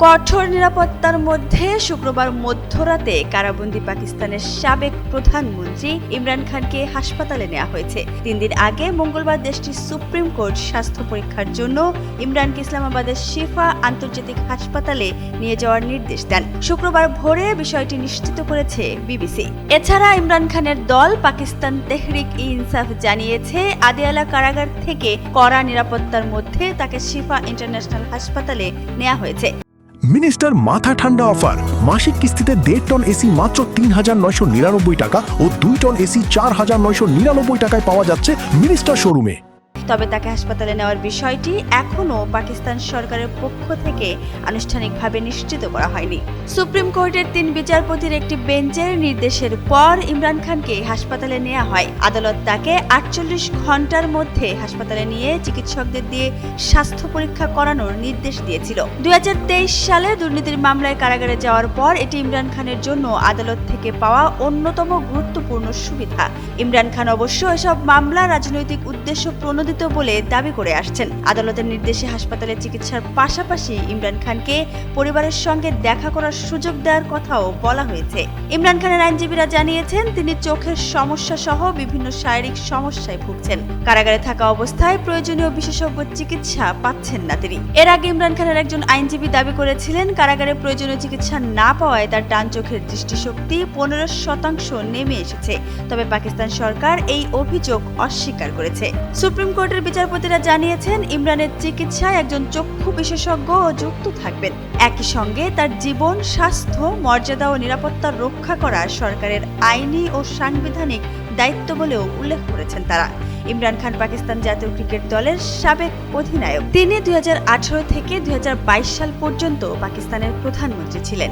কঠোর নিরাপত্তার মধ্যে শুক্রবার মধ্যরাতে কারাবন্দী পাকিস্তানের সাবেক প্রধানমন্ত্রী ইমরান খানকে হাসপাতালে নেওয়া হয়েছে। 3 দিন আগে মঙ্গলবার দেশটির সুপ্রিম কোর্ট স্বাস্থ্য পরীক্ষার জন্য ইমরানকে ইসলামাবাদের শিফা আন্তর্জাতিক হাসপাতালে নিয়ে যাওয়ার নির্দেশ দেন। শুক্রবার ভোরে বিষয়টি নিশ্চিত করেছে বিবিসি। এছাড়া ইমরান খানের দল পাকিস্তান তেহরিক-ই-ইনসাফ জানিয়েছে, আদিয়ালা কারাগার থেকে কড়া নিরাপত্তার মধ্যে তাকে শিফা ইন্টারন্যাশনাল হাসপাতালে নেওয়া হয়েছে। মিনিস্টার মাথা ঠান্ডা অফার, মাসিক কিস্তিতে 1.5 টন এসি মাত্র 3,999 টাকা ও 2 টন এসি 4,999 টাকায় পাওয়া যাচ্ছে মিনিস্টার শোরুমে। তবে তাকে হাসপাতালে নেওয়ার বিষয়টি এখনও পাকিস্তান সরকারের পক্ষ থেকে আনুষ্ঠানিকভাবে নিশ্চিত করা হয়নি। সুপ্রিম কোর্টের 3 বিচারপতির একটি বেঞ্চের নির্দেশের পর ইমরান খানকে হাসপাতালে নেওয়া হয়। আদালত তাকে 48 ঘন্টার মধ্যে হাসপাতালে নিয়ে চিকিৎসকদের দিয়ে স্বাস্থ্য পরীক্ষা করানোর নির্দেশ দিয়েছিল। 2023 সালে দুর্নীতির মামলায় কারাগারে যাওয়ার পর এটি ইমরান খানের জন্য আদালত থেকে পাওয়া অন্যতম গুরুত্বপূর্ণ সুবিধা। ইমরান খান অবশ্য এসব মামলা রাজনৈতিক উদ্দেশ্য প্রণোদিত বলে দাবি করে আসছেন। আদালতের নির্দেশে হাসপাতালে চিকিৎসার পাশাপাশি ইমরান খানকে পরিবারের সঙ্গে দেখা করার সুযোগ দেওয়ার কথাও বলা হয়েছে। ইমরান খানের আইনজীবীরা জানিয়েছেন, তিনি চোখের সমস্যা সহ বিভিন্ন শারীরিক সমস্যায় ভুগছেন। কারাগারে থাকা অবস্থায় প্রয়োজনীয় বিশেষজ্ঞ চিকিৎসা পাচ্ছেন না তিনি। এর আগে ইমরান খানের একজন আইনজীবী দাবি করেছিলেন, কারাগারে প্রয়োজনীয় চিকিৎসা না পাওয়ায় তার ডান চোখের দৃষ্টিশক্তি 15% নেমে এসেছে। তবে পাকিস্তান সরকার এই অভিযোগ অস্বীকার করেছে। সুপ্রিম কোর্টের বিচারপতিরা জানিয়েছেন, ইমরানের চিকিৎসায় একজন চক্ষু বিশেষজ্ঞ যুক্ত থাকবেন। একই সঙ্গে তার জীবন, স্বাস্থ্য, মর্যাদা ও নিরাপত্তা রক্ষা করা সরকারের আইনি ও সাংবিধানিক দায়িত্ব বলেও উল্লেখ করেছেন তারা। ইমরান খান পাকিস্তান জাতীয় ক্রিকেট দলের সাবেক অধিনায়ক। তিনি 2018 থেকে 2022 সাল পর্যন্ত পাকিস্তানের প্রধানমন্ত্রী ছিলেন।